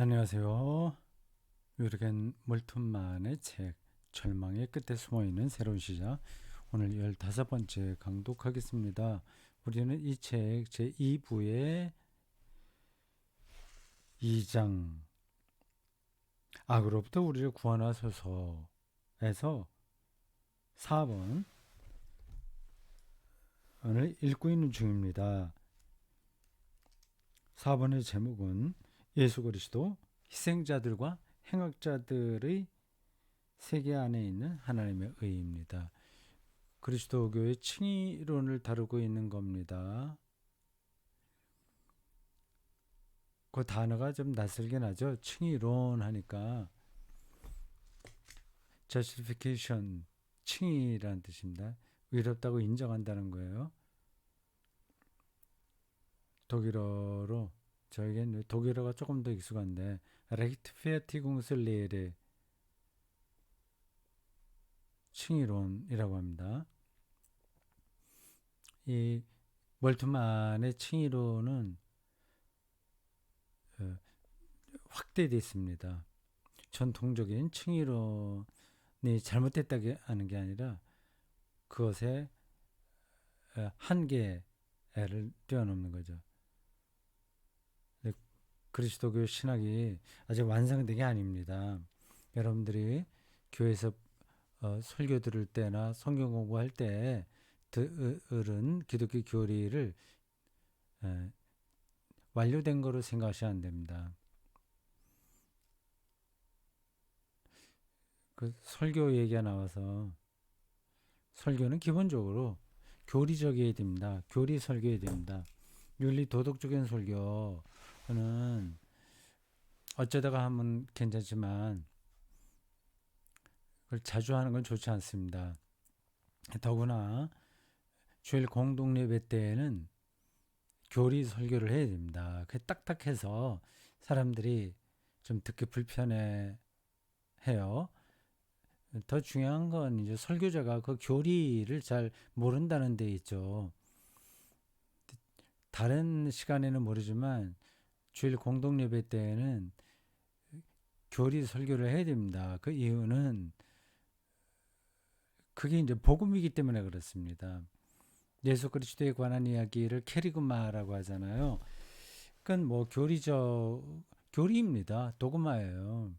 안녕하세요. 유르겐 몰튼만의 책 절망의 끝에 숨어있는 새로운 시작, 오늘 15번째 강독하겠습니다. 우리는 이 책 제2부의 2장 악으로부터 우리를 구원하소서에서 4번을 읽고 있는 중입니다. 4번의 제목은 예수 그리스도 희생자들과 행악자들의 세계 안에 있는 하나님의 의입니다. 그리스도교의 칭의론을 다루고 있는 겁니다. 그 단어가 좀 낯설긴 하죠. 칭의론 하니까 justification, 칭의라는 뜻입니다. 의롭다고 인정한다는 거예요. 독일어로 저에겐 독일어가 조금 더 익숙한데 레히트페어티궁슬레레 칭의론이라고 합니다. 이 멀트만의 칭의론은 확대되어 있습니다. 전통적인 칭의론이 잘못됐다고 하는 게 아니라 그것의 한계를 뛰어넘는 거죠. 그리스도교 신학이 아직 완성된 게 아닙니다. 여러분들이 교회에서 설교 들을 때나 성경 공부할 때 들은 기독교 교리를 완료된 거로 생각하시면 안 됩니다. 그 설교 얘기가 나와서 설교는 기본적으로 교리적이어야 됩니다. 교리 설교해야 됩니다. 윤리 도덕적인 설교는 어쩌다가 하면 괜찮지만 그걸 자주 하는 건 좋지 않습니다. 더구나 주일 공동 예배 때에는 교리 설교를 해야 됩니다. 그 딱딱해서 사람들이 좀 듣기 불편해 해요. 더 중요한 건 이제 설교자가 그 교리를 잘 모른다는 데 있죠. 다른 시간에는 모르지만 주일 공동 예배 때에는 교리 설교를 해야 됩니다. 그 이유는 그게 이제 복음이기 때문에 그렇습니다. 예수 그리스도에 관한 이야기를 캐리그마라고 하잖아요. 그건 뭐 교리입니다. 도그마예요.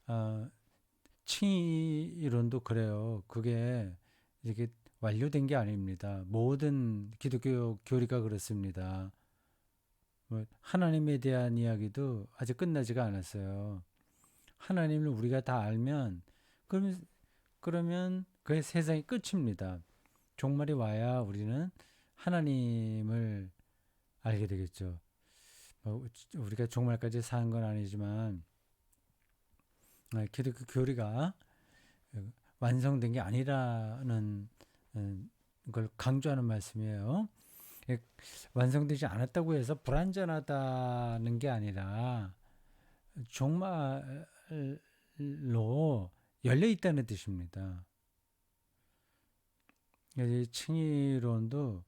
아, 칭의 이론도 그래요. 그게 이게 완료된 게 아닙니다. 모든 기독교 교리가 그렇습니다. 뭐 하나님에 대한 이야기도 아직 끝나지가 않았어요. 하나님을 우리가 다 알면 그러면 그게 세상이 끝입니다. 종말이 와야 우리는 하나님을 알게 되겠죠. 우리가 종말까지 사는 건 아니지만 기독교 교리가 완성된 게 아니라는 걸 강조하는 말씀이에요. 완성되지 않았다고 해서 불완전하다는 게 아니라 종말로 열려 있다는 뜻입니다. 이 칭의론도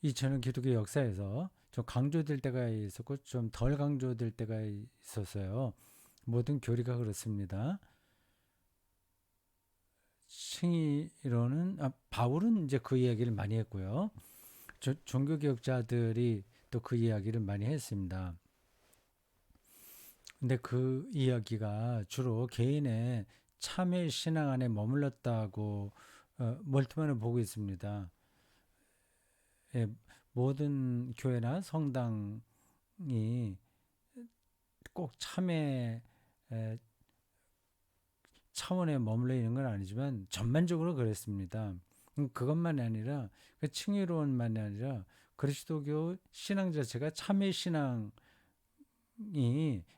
2000년 기독교 역사에서 좀 강조될 때가 있었고 좀 덜 강조될 때가 있었어요. 모든 교리가 그렇습니다. 칭의론은 바울은 이제 그 이야기를 많이 했고요. 종교개혁자들이 또 그 이야기를 많이 했습니다. 근데 그 이야기가 주로 개인의 참회 신앙 안에 머물렀다고 멀티만을 보고 있습니다. 예, 모든 교회나 성당이 꼭 참회 차원에 머물러 있는 건 아니지만 전반적으로 그랬습니다. 그것만이 아니라 그 칭의론만이 아니라 그리스도교 신앙 자체가 참회 신앙이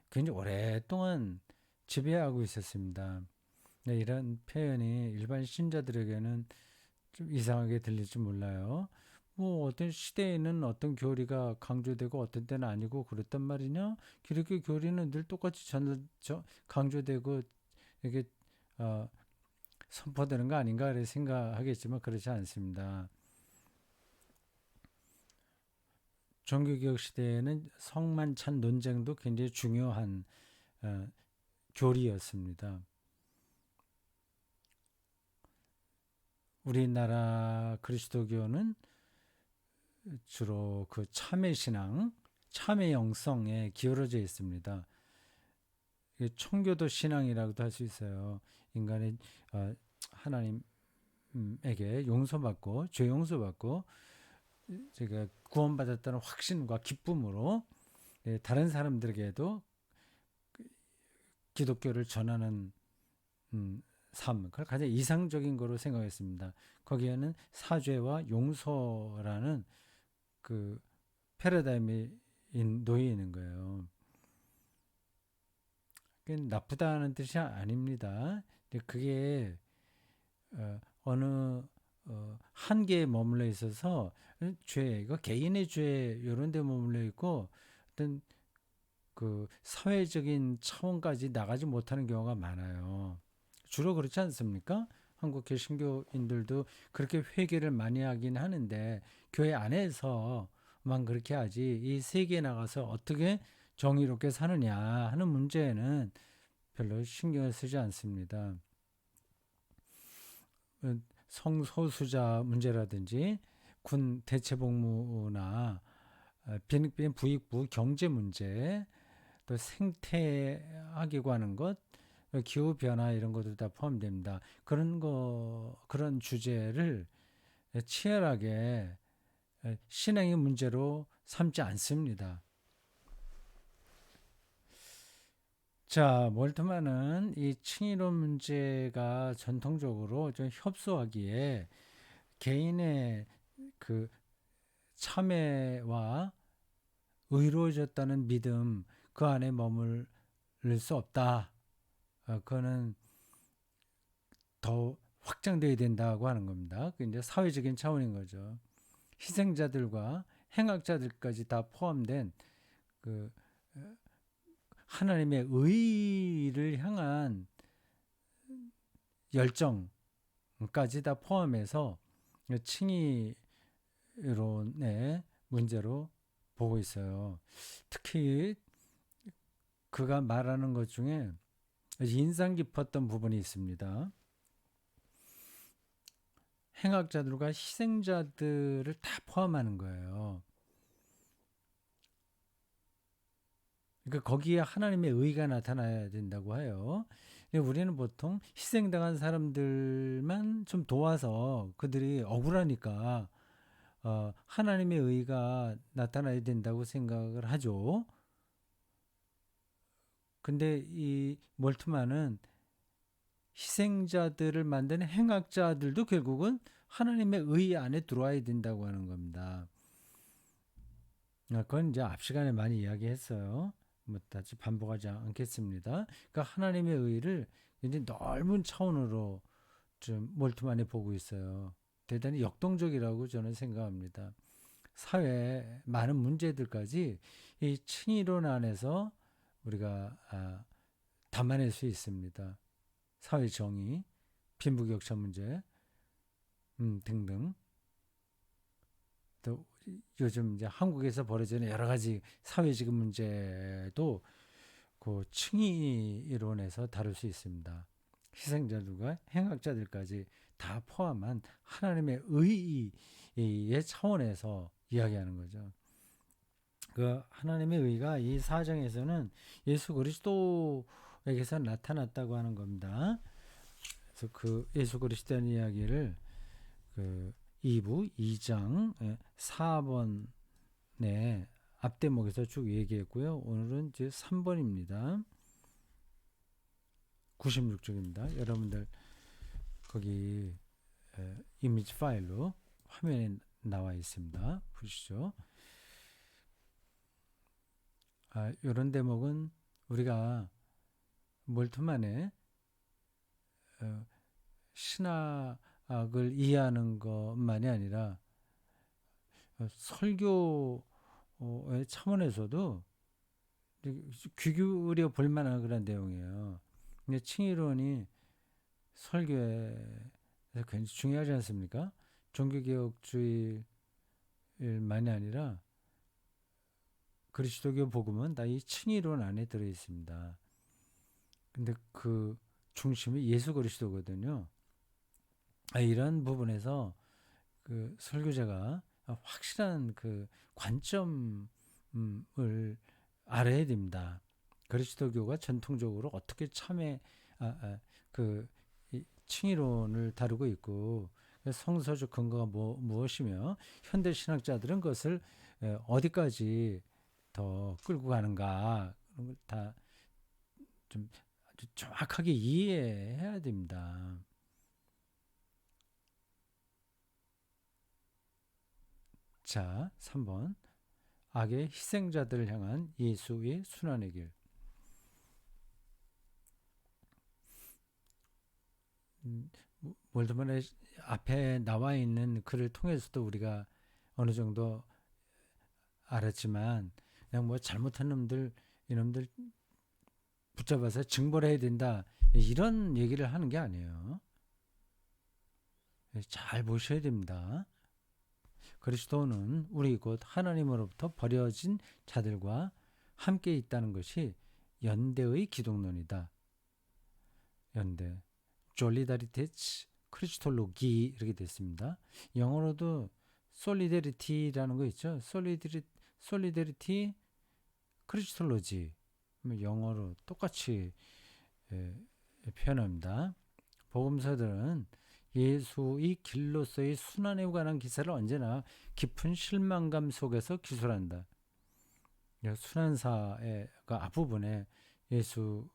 굉장히 오랫동안 지배하고 있었습니다. 네, 이런 표현이 일반 신자들에게는 좀 이상하게 들릴지 몰라요. 뭐 어떤 시대에는 어떤 교리가 강조되고 어떤 때는 아니고 그랬단 말이냐? 기독교 교리는 늘 똑같이 강조되고 이게 어, 선포되는 거 아닌가 생각하겠지만 그렇지 않습니다. 종교개혁 시대에는 성만찬 논쟁도 굉장히 중요한 어, 교리였습니다. 우리나라 그리스도교는 주로 그 참회신앙, 참회영성에 기울어져 있습니다. 청교도 신앙이라고도 할 수 있어요. 인간의 하나님에게 용서받고 죄 용서받고 제가 구원받았다는 확신과 기쁨으로 다른 사람들에게도 기독교를 전하는 삶, 그걸 가장 이상적인 거로 생각했습니다. 거기에는 사죄와 용서라는 그 패러다임이 놓여 있는 거예요. 나쁘다는 뜻이 아닙니다. 그게 어느 한계에 머물러 있어서 죄, 이거 개인의 죄 이런 데 머물러 있고 어떤 그 사회적인 차원까지 나가지 못하는 경우가 많아요. 주로 그렇지 않습니까? 한국 개신교인들도 그렇게 회개를 많이 하긴 하는데 교회 안에서만 그렇게 하지 이 세계에 나가서 어떻게 정의롭게 사느냐 하는 문제에는 별로 신경을 쓰지 않습니다. 성소수자 문제라든지 군 대체복무나 빈익빈 부익부 경제 문제, 또 생태학이고 하는 것, 기후 변화 이런 것도 다 포함됩니다. 그런 주제를 치열하게 신앙의 문제로 삼지 않습니다. 자, 몰트만은 이 칭의론 문제가 전통적으로 좀 협소하기에 개인의 그 참회와 의로워졌다는 믿음 그 안에 머물 수 없다. 그거는 더 확장돼야 된다고 하는 겁니다. 그 이제 사회적인 차원인 거죠. 희생자들과 행악자들까지 다 포함된 그 하나님의 의를 향한 열정까지 다 포함해서 칭의론의 문제로 보고 있어요. 특히 그가 말하는 것 중에 인상 깊었던 부분이 있습니다. 행악자들과 희생자들을 다 포함하는 거예요. 그러니까 거기에 하나님의 의가 나타나야 된다고 해요. 우리는 보통 희생당한 사람들만 좀 도와서 그들이 억울하니까 하나님의 의가 나타나야 된다고 생각을 하죠. 근데 이 몰트만은 희생자들을 만드는 행악자들도 결국은 하나님의 의 안에 들어와야 된다고 하는 겁니다. 그건 이제 앞 시간에 많이 이야기했어요. 뭐 다시 반복하지 않겠습니다. 그러니까 하나님의 의를 이제 넓은 차원으로 좀 몰트만이 보고 있어요. 대단히 역동적이라고 저는 생각합니다. 사회 많은 문제들까지 이 칭의론 안에서 우리가 담아낼 수 있습니다. 사회 정의, 빈부격차 문제 등등. 또 요즘 이제 한국에서 벌어지는 여러 가지 사회적 문제도 그 층위 이론에서 다룰 수 있습니다. 희생자들과 행악자들까지 다 포함한 하나님의 의의 차원에서 이야기하는 거죠. 그 하나님의 의가 이 사정에서는 예수 그리스도에게서 나타났다고 하는 겁니다. 그래서 그 예수 그리스도의 이야기를 그 2부 2장 4번에 앞대목에서 쭉 얘기했고요. 오늘은 이제 3번입니다. 96쪽입니다. 여러분들 거기 이미지 파일로 화면에 나와 있습니다. 보시죠. 이런 대목은 우리가 몰트만의 신학을 이해하는 것만이 아니라 설교의 차원에서도 귀 기울여 볼 만한 그런 내용이에요. 근데 칭의론이 설교에서 굉장히 중요하지 않습니까? 종교개혁주의만이 아니라 그리스도교 복음은 다 이 칭의론 안에 들어 있습니다. 근데 그 중심이 예수 그리스도거든요. 이런 부분에서 그 설교자가 확실한 그 관점을 알아야 됩니다. 그리스도교가 전통적으로 어떻게 참회 그 칭의론을 다루고 있고 성서적 근거가 무엇이며 현대 신학자들은 그것을 어디까지 더 끌고 가는가 그런 걸 다 좀 아주 정확하게 이해해야 됩니다. 자, 3번. 악의 희생자들을 향한 예수의 순환의 길. 몰드만의 앞에 나와 있는 글을 통해서도 우리가 어느 정도 알았지만 그냥 뭐 잘못한 놈들 이놈들 붙잡아서 징벌해야 된다 이런 얘기를 하는 게 아니에요. 잘 보셔야 됩니다. 그리스도는 우리 곧 하나님으로부터 버려진 자들과 함께 있다는 것이 연대의 기독론이다. 연대. 졸리다리테츠 크리스톨로기 이렇게 됐습니다. 영어로도 솔리데리티라는 거 있죠. 솔리데리티 크리스톨로지 영어로 똑같이 표현합니다. 복음서들은 예수의 길로서의 순환에 관한 기사를 언제나 깊은 실망감 속에서 기술한다. 순환사의 앞부분에 예수의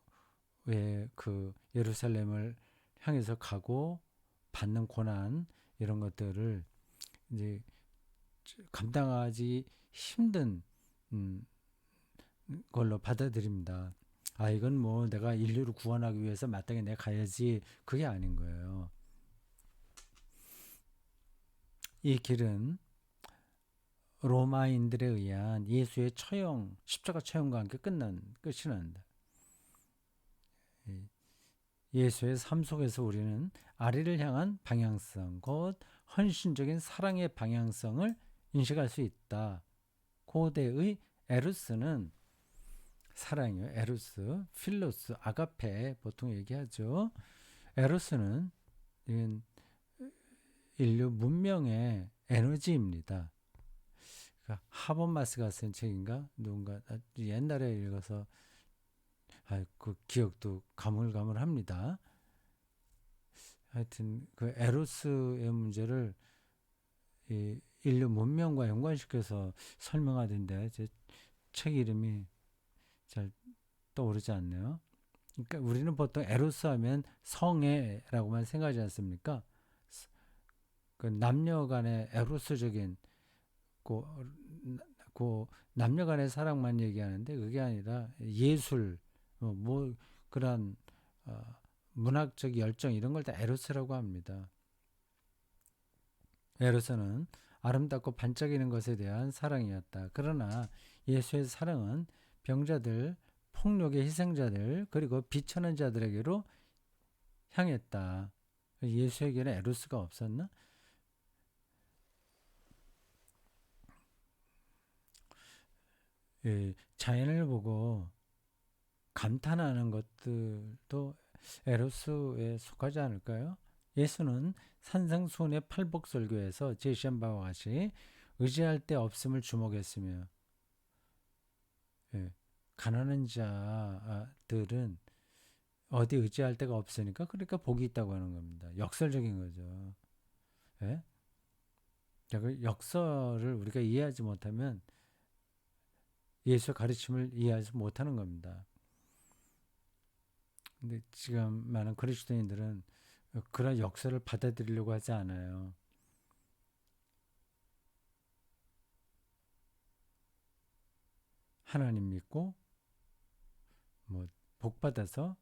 그 예루살렘을 향해서 가고 받는 고난 이런 것들을 이제 감당하지 힘든 걸로 받아들입니다. 이건 뭐 내가 인류를 구원하기 위해서 마땅히 내가 가야지 그게 아닌 거예요. 이 길은 로마인들에 의한 예수의 처형, 십자가 처형과 함께 끝이 난다. 예수의 삶 속에서 우리는 아리를 향한 방향성, 곧 헌신적인 사랑의 방향성을 인식할 수 있다. 고대의 에루스는 사랑이요. 에루스, 필로스, 아가페 보통 얘기하죠. 에루스는 인류 문명의 에너지입니다. 그러니까 하버마스가 쓴 책인가 누군가 옛날에 읽어서 그 기억도 가물가물합니다. 하여튼 그 에로스의 문제를 이 인류 문명과 연관시켜서 설명하던데 제 책 이름이 잘 떠오르지 않네요. 그러니까 우리는 보통 에로스 하면 성애라고만 생각하지 않습니까? 그 남녀 간의 에로스적인 그 남녀 간의 사랑만 얘기하는데 그게 아니라 예술 뭐 그런 문학적 열정 이런 걸 다 에로스라고 합니다. 에로스는 아름답고 반짝이는 것에 대한 사랑이었다. 그러나 예수의 사랑은 병자들, 폭력의 희생자들, 그리고 비천한 자들에게로 향했다. 예수에게는 에로스가 없었나? 자연을 보고 감탄하는 것들도 에로스에 속하지 않을까요? 예수는 산상수훈의 팔복설교에서 제시한 바와 같이 의지할 데 없음을 주목했으며 가난한 자들은 어디 의지할 데가 없으니까 그러니까 복이 있다고 하는 겁니다. 역설적인 거죠. 예? 그 역설을 우리가 이해하지 못하면 예수의 가르침을 이해하지 못하는 겁니다. 근데 지금 많은 그리스도인들은 그런 역설을 받아들이려고 하지 않아요. 하나님 믿고 뭐 복 받아서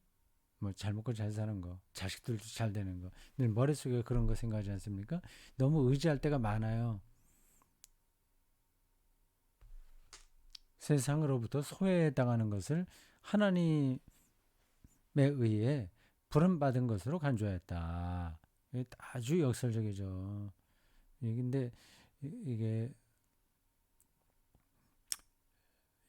뭐 잘 먹고 잘 사는 거, 자식들도 잘 되는 거. 늘 머릿속에 그런 거 생각하지 않습니까? 너무 의지할 때가 많아요. 세상으로부터 소외당하는 것을 하나님에 의해 부름받은 것으로 간주하였다. 아주 역설적이죠. 근데 이게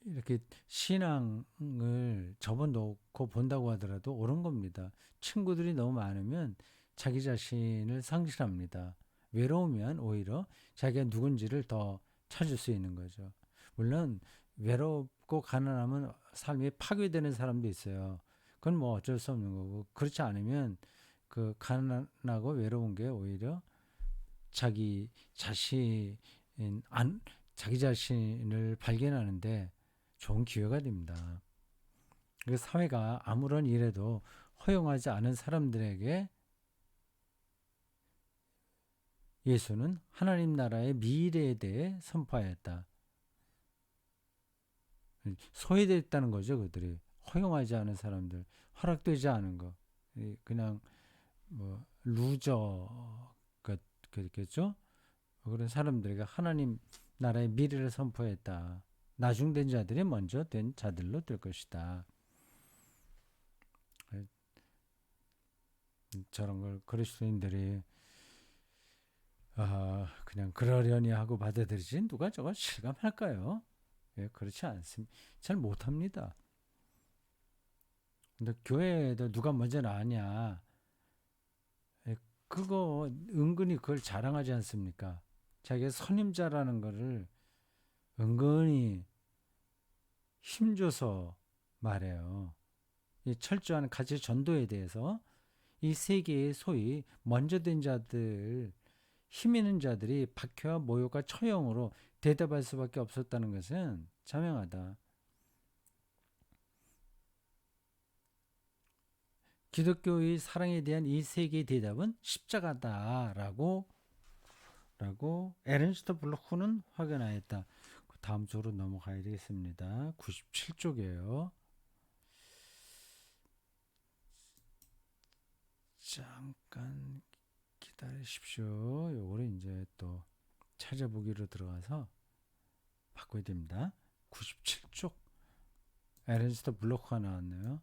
이렇게 신앙을 접어놓고 본다고 하더라도 옳은 겁니다. 친구들이 너무 많으면 자기 자신을 상실합니다. 외로우면 오히려 자기가 누군지를 더 찾을 수 있는 거죠. 물론 외롭고 가난하면 삶이 파괴되는 사람도 있어요. 그건 뭐 어쩔 수 없는 거고, 그렇지 않으면 그 가난하고 외로운 게 오히려 자기 자신 안 자기 자신을 발견하는데 좋은 기회가 됩니다. 그 사회가 아무런 일에도 허용하지 않은 사람들에게 예수는 하나님 나라의 미래에 대해 선포하였다. 소외됐다는 거죠. 그들이 허용하지 않은 사람들, 허락되지 않은 거, 그냥 뭐 루저 그렇겠죠. 그런 사람들에게 하나님 나라의 미래를 선포했다. 나중된 자들이 먼저 된 자들로 될 것이다. 저런 걸 그리스도인들이 그냥 그러려니 하고 받아들이지 누가 저걸 실감할까요? 예, 그렇지 않습니다. 잘 못합니다. 근데 교회에도 누가 먼저 나왔냐? 예, 그거 은근히 그걸 자랑하지 않습니까? 자기가 선임자라는 거를 은근히 힘줘서 말해요. 이 철저한 가치 전도에 대해서 이 세계의 소위 먼저 된 자들, 힘 있는 자들이 박해와 모욕과 처형으로 대답할 수밖에 없었다는 것은 자명하다. 기독교의 사랑에 대한 이 세계의 대답은 십자가다라고 에른스트 블로크는 확인하였다. 다음 쪽으로 넘어가야 되겠습니다. 97쪽이에요. 잠깐 기다리십시오. 요거를 이제 또 찾아보기로 들어가서 바꿔야 됩니다. 97쪽 에른스트 블로크가 나왔네요.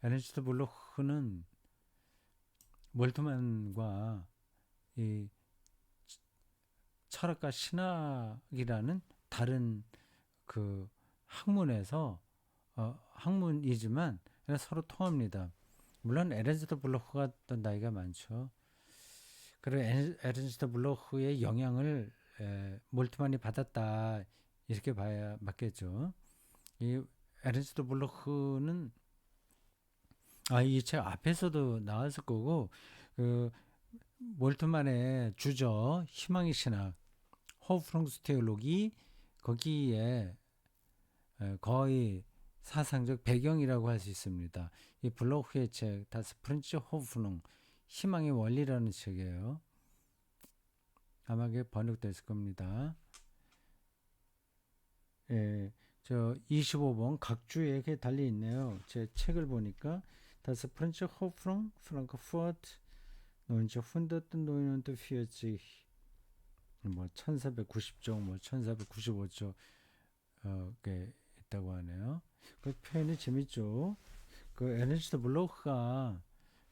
에른스트 블로크는 몰트만과 이 철학과 신학이라는 다른 그 학문에서 학문이지만 서로 통합니다. 물론 에른스트 블로크가 또 나이가 많죠. 그리고 에른스트 블로크의 영향을 몰트만이 받았다 이렇게 봐야 맞겠죠. 이 에른스트 블로크는 이 책 앞에서도 나왔을 거고 그 몰트만의 주저 희망의 신학 호프롱스 테올로기 거기에 거의 사상적 배경이라고 할 수 있습니다. 이 블로크의 책 다스 프렌치 호프농 희망의 원리라는 책이에요. 아마 그게 번역됐을 겁니다. 예, 저 25번 각주에 달려 있네요. 제 책을 보니까 다스 프렌치 호프농 프랑크푸르트 논저 훈더튼 노인운트 피어지 뭐 1490쪽 뭐 1495쪽 게 있다고 하네요. 그 표현이 재밌죠. 그 에르네스트 블로크가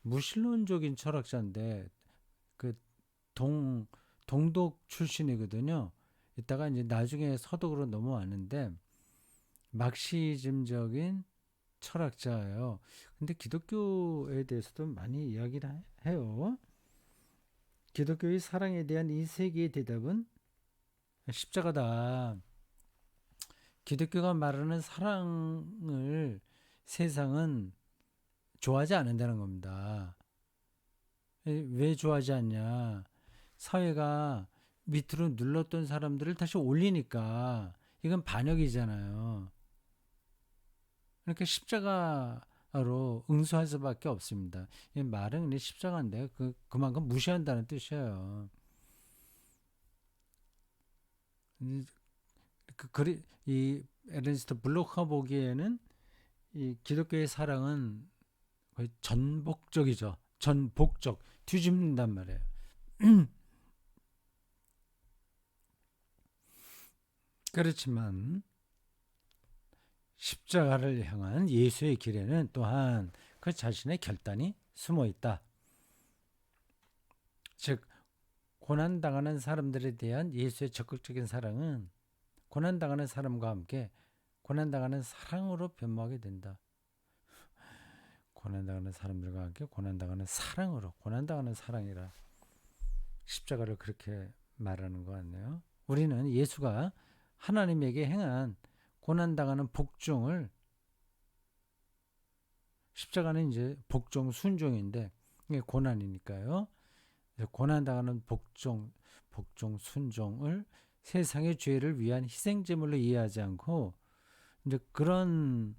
무신론적인 철학자인데 그 동독 출신이거든요. 이따가 이제 나중에 서독으로 넘어왔는데 막시즘적인 철학자예요. 근데 기독교에 대해서도 많이 이야기를 해요. 기독교의 사랑에 대한 이 세계의 대답은 십자가다. 기독교가 말하는 사랑을 세상은 좋아하지 않는다는 겁니다. 왜 좋아하지 않냐? 사회가 밑으로 눌렀던 사람들을 다시 올리니까 이건 반역이잖아요. 그러니까 십자가로 응수할 수밖에 없습니다. 이 말은 십자가인데 그만큼 무시한다는 뜻이에요. 이 에르네스트 블로크가 보기에는 이 기독교의 사랑은 거의 전복적이죠. 전복적 뒤집는단 말이에요. 그렇지만 십자가를 향한 예수의 길에는 또한 그 자신의 결단이 숨어 있다. 즉 고난당하는 사람들에 대한 예수의 적극적인 사랑은 고난당하는 사람과 함께 고난당하는 사랑으로 변모하게 된다. 고난당하는 사람들과 함께 고난당하는 사랑으로, 고난당하는 사랑이라 십자가를 그렇게 말하는 것 같네요. 우리는 예수가 하나님에게 행한 고난당하는 복종을, 십자가는 이제 복종, 순종인데 이게 고난이니까요. 고난당하는 복종, 순종을 세상의 죄를 위한 희생제물로 이해하지 않고, 이제 그런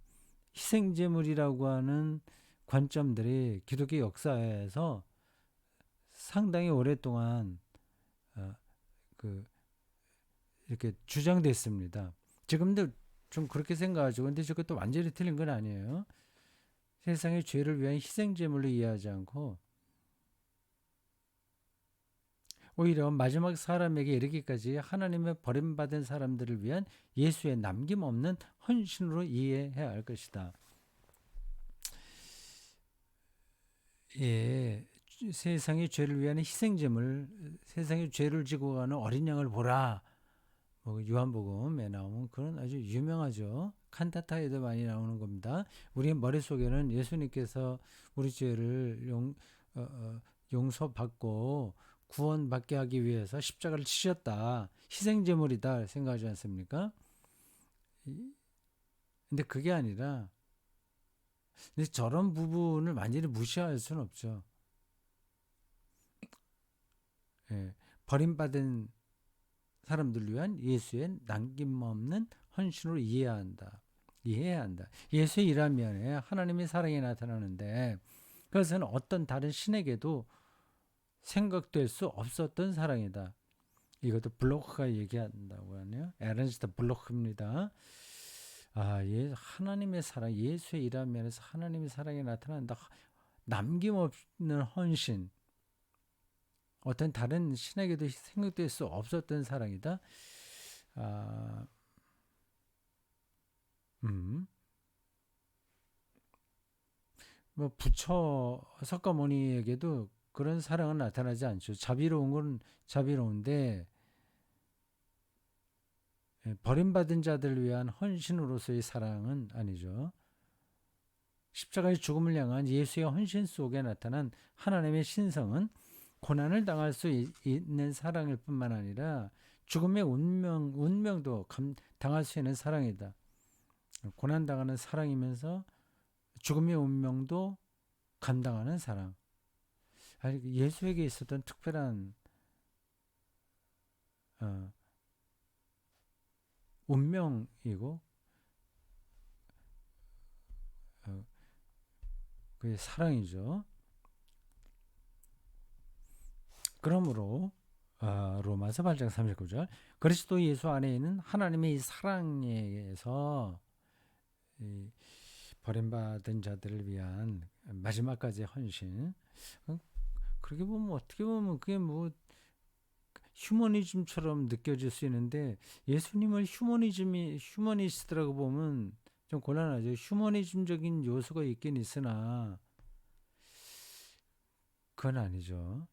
희생제물이라고 하는 관점들이 기독교 역사에서 상당히 오랫동안 이렇게 주장됐습니다. 지금도 좀 그렇게 생각하죠. 근데 저것도 완전히 틀린 건 아니에요. 세상의 죄를 위한 희생제물로 이해하지 않고 오히려 마지막 사람에게 이르기까지 하나님의 버림받은 사람들을 위한 예수의 남김없는 헌신으로 이해해야 할 것이다. 예, 세상의 죄를 위한 희생제물, 세상의 죄를 지고 가는 어린 양을 보라. 요한복음에 나오면 그런 아주 유명하죠. 칸타타에도 많이 나오는 겁니다. 우리 머릿속에는 예수님께서 우리 죄를 용서받고 구원받게 하기 위해서 십자가를 치셨다. 희생제물이다 생각하지 않습니까? 근데 그게 아니라, 근데 저런 부분을 완전히 무시할 수는 없죠. 예, 버림받은 사람들을 위한 예수의 남김없는 헌신으로 이해해야 한다. 예수의 일하면에 하나님의 사랑이 나타나는데 그것은 어떤 다른 신에게도 생각될 수 없었던 사랑이다. 이것도 블로크가 얘기한다고 하네요. 에른스트 블로크입니다. 하나님의 사랑, 예수의 일한 면에서 하나님의 사랑이 나타난다. 남김없는 헌신, 어떤 다른 신에게도 생각될 수 없었던 사랑이다. 부처 석가모니에게도 그런 사랑은 나타나지 않죠. 자비로운 건 자비로운데 버림받은 자들을 위한 헌신으로서의 사랑은 아니죠. 십자가의 죽음을 향한 예수의 헌신 속에 나타난 하나님의 신성은 고난을 당할 수 있는 사랑일 뿐만 아니라 죽음의 운명도 당할 수 있는 사랑이다. 고난당하는 사랑이면서 죽음의 운명도 감당하는 사랑. 예수에게 있었던 특별한 운명이고 그게 사랑이죠. 그러므로 로마서 8장 39절 그리스도 예수 안에 있는 하나님의 이 사랑에서 이 버림받은 자들을 위한 마지막까지 헌신. 그렇게 보면 어떻게 보면 그게 뭐 휴머니즘처럼 느껴질 수 있는데 예수님을 휴머니스트라고 보면 좀 곤란하죠. 휴머니즘적인 요소가 있긴 있으나 그건 아니죠.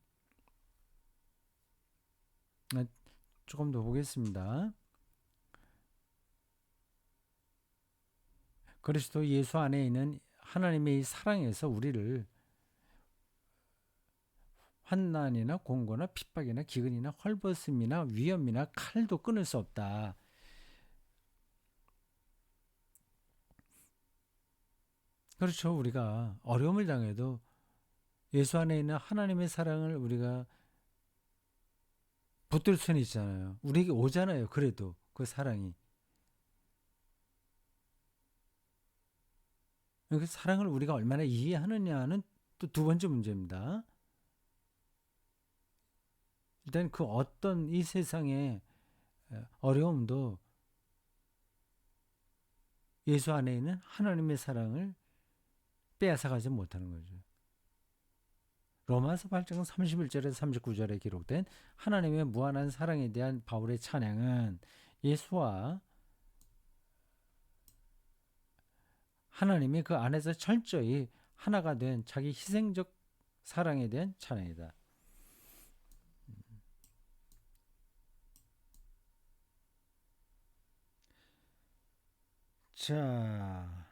조금 더 보겠습니다. 그리스도 예수 안에 있는 하나님의 사랑에서 우리를 환난이나 공고나 핍박이나 기근이나 헐벗음이나 위험이나 칼도 끊을 수 없다. 그렇죠. 우리가 어려움을 당해도 예수 안에 있는 하나님의 사랑을 우리가 붙들 수는 있잖아요. 우리에게 오잖아요. 그래도 그 사랑이. 그 사랑을 우리가 얼마나 이해하느냐는 또 두 번째 문제입니다. 일단 그 어떤 이 세상의 어려움도 예수 안에 있는 하나님의 사랑을 빼앗아가지 못하는 거죠. 로마서 8장 31절에서 39절에 기록된 하나님의 무한한 사랑에 대한 바울의 찬양은 예수와 하나님이 그 안에서 철저히 하나가 된 자기 희생적 사랑에 대한 찬양이다. 자,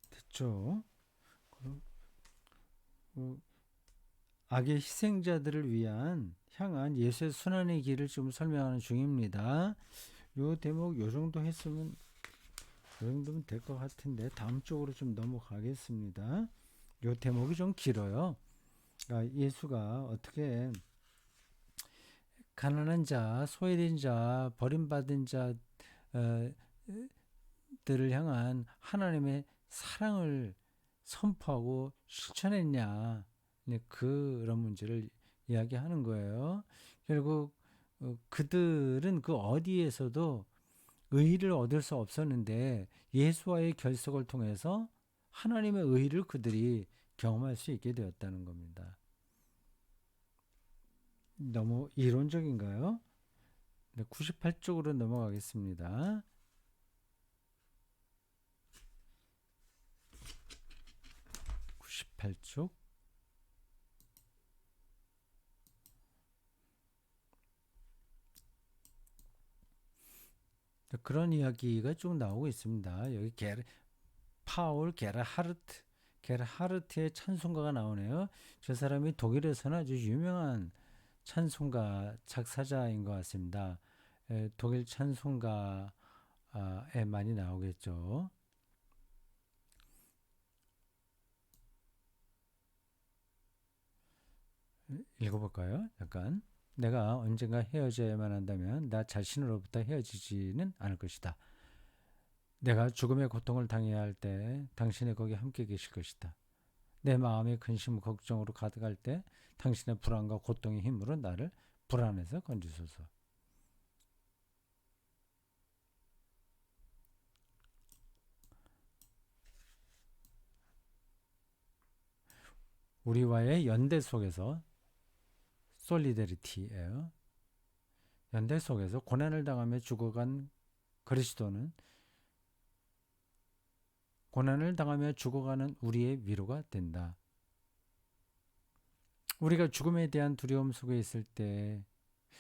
됐죠? 그 악의 희생자들을 위한 향한 예수의 순환의 길을 좀 설명하는 중입니다. 요 대목 요 정도 했으면 요 정도면 될 것 같은데 다음 쪽으로 좀 넘어가겠습니다. 요 대목이 좀 길어요. 예수가 어떻게 가난한 자, 소외된 자, 버림받은 자들을 향한 하나님의 사랑을 선포하고 실천했냐, 그런 문제를 이야기하는 거예요. 결국 그들은 그 어디에서도 의의를 얻을 수 없었는데 예수와의 결석을 통해서 하나님의 의의를 그들이 경험할 수 있게 되었다는 겁니다. 너무 이론적인가요? 네, 98쪽으로 넘어가겠습니다. 98쪽. 그런 이야기가 쭉 나오고 있습니다. 여기 파울 게르하르트의 찬송가가 나오네요. 저 사람이 독일에서는 아주 유명한 찬송가 작사자인 것 같습니다. 독일 찬송가에 많이 나오겠죠. 읽어볼까요? 약간. 내가 언젠가 헤어져야만 한다면 나 자신으로부터 헤어지지는 않을 것이다. 내가 죽음의 고통을 당해야 할 때 당신이 거기 함께 계실 것이다. 내 마음이 근심 걱정으로 가득할 때 당신의 불안과 고통의 힘으로 나를 불안에서 건지소서. 우리와의 연대 속에서 솔리데리티예요. 연대 속에서 고난을 당하며 죽어간 그리스도는 고난을 당하며 죽어가는 우리의 위로가 된다. 우리가 죽음에 대한 두려움 속에 있을 때,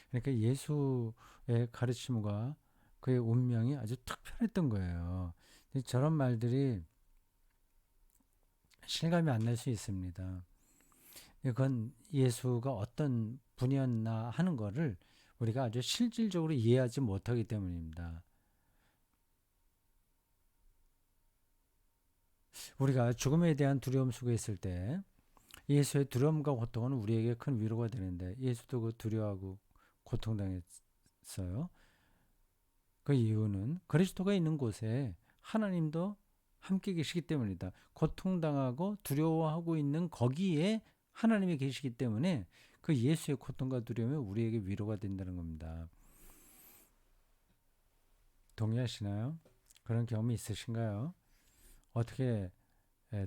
그러니까 예수의 가르침과 그의 운명이 아주 특별했던 거예요. 저런 말들이 실감이 안 날 수 있습니다. 그건 예수가 어떤 분이었나 하는 거를 우리가 아주 실질적으로 이해하지 못하기 때문입니다. 우리가 죽음에 대한 두려움 속에 있을 때 예수의 두려움과 고통은 우리에게 큰 위로가 되는데 예수도 그 두려워하고 고통당했어요. 그 이유는 그리스도가 있는 곳에 하나님도 함께 계시기 때문이다. 고통당하고 두려워하고 있는 거기에 하나님이 계시기 때문에 그 예수의 고통과 두려움이 우리에게 위로가 된다는 겁니다. 동의하시나요? 그런 경험이 있으신가요? 어떻게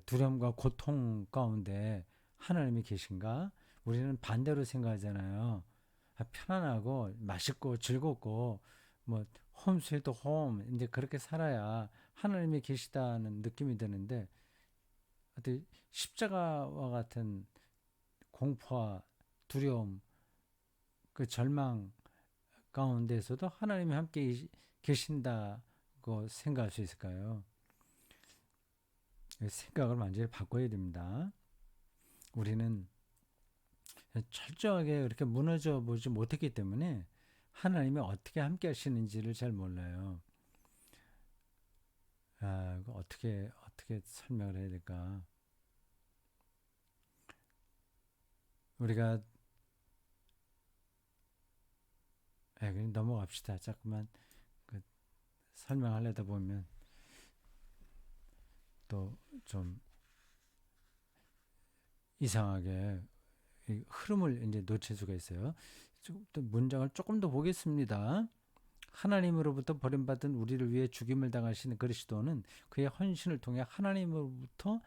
두려움과 고통 가운데 하나님이 계신가? 우리는 반대로 생각하잖아요. 편안하고 맛있고 즐겁고 뭐 홈 스위트 홈 이제 그렇게 살아야 하나님이 계시다는 느낌이 드는데 어떻게 십자가와 같은 공포와 두려움, 그 절망 가운데서도 하나님이 함께 계신다고 생각할 수 있을까요? 생각을 완전히 바꿔야 됩니다. 우리는 철저하게 그렇게 무너져 보지 못했기 때문에 하나님이 어떻게 함께 하시는지를 잘 몰라요. 어떻게 설명을 해야 될까? 우리가 그냥 넘어갑시다. 자꾸만 그 설명하려다 보면 또 좀 이상하게 흐름을 이제 놓칠 수가 있어요. 또 문장을 조금 더 보겠습니다. 하나님으로부터 버림받은 우리를 위해 죽임을 당하신 그리스도는 그의 헌신을 통해 하나님으로부터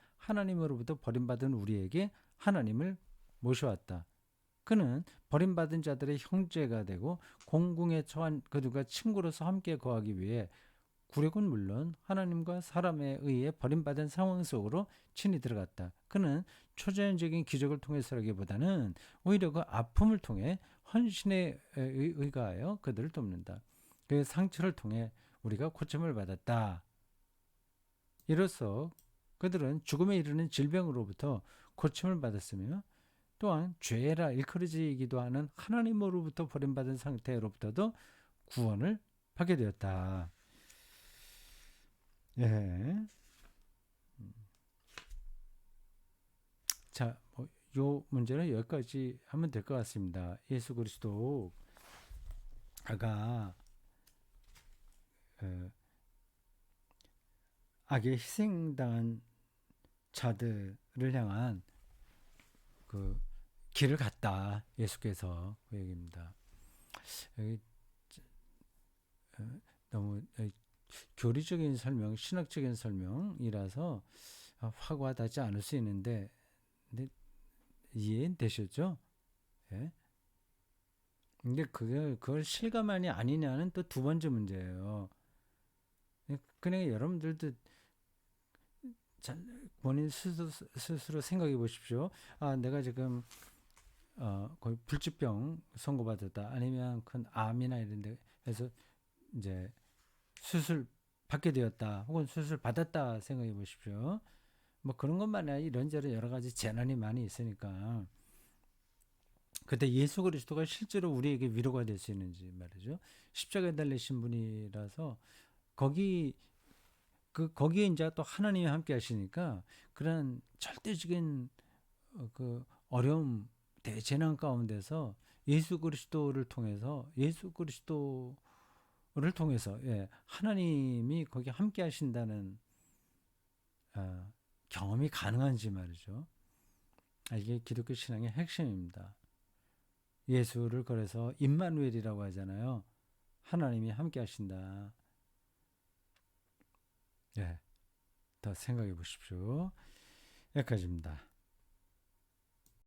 버림받은 우리에게 하나님을 모셔왔다. 그는 버림받은 자들의 형제가 되고 공궁에 처한 그들과 친구로서 함께 거하기 위해 굴욕은 물론 하나님과 사람에 의해 버림받은 상황 속으로 친히 들어갔다. 그는 초자연적인 기적을 통해서라기보다는 오히려 그 아픔을 통해 헌신에 의가하여 그들을 돕는다. 그 상처를 통해 우리가 고침을 받았다. 이로써 그들은 죽음에 이르는 질병으로부터 고침을 받았으며 또한 죄라 일컬어지기도 하는 하나님으로부터 버림받은 상태로부터도 구원을 받게 되었다. 예. 자, 요 문제는 여기까지 하면 될 것 같습니다. 예수 그리스도가 악에 희생당한 자들을 향한 그 길을 갔다. 예수께서 그 얘기입니다. 여기 너무 교리적인 설명, 신학적인 설명이라서 확고하지 않을 수 있는데, 근데 이해되셨죠? 예? 근데 그걸 실감하니 아니냐는 또 두 번째 문제예요. 그냥 여러분들도 본인 스스로 생각해 보십시오. 아, 내가 지금 거의 불치병 선고받았다. 아니면 큰 암이나 이런 데 해서 이제 수술 받게 되었다. 혹은 수술 받았다 생각해 보십시오. 뭐 그런 것만 아니라 이런저런 여러 가지 재난이 많이 있으니까 그때 예수 그리스도가 실제로 우리에게 위로가 될 수 있는지 말이죠. 십자가에 달리신 분이라서 거기에 이제 또 하나님이 함께 하시니까 그런 절대적인 그 어려움 대재난 가운데서 예수 그리스도를 통해서 예, 하나님이 거기 함께 하신다는 경험이 가능한지 말이죠. 이게 기독교 신앙의 핵심입니다. 예수를 그래서 임마누엘이라고 하잖아요. 하나님이 함께 하신다. 예, 더 생각해 보십시오. 여기까지입니다.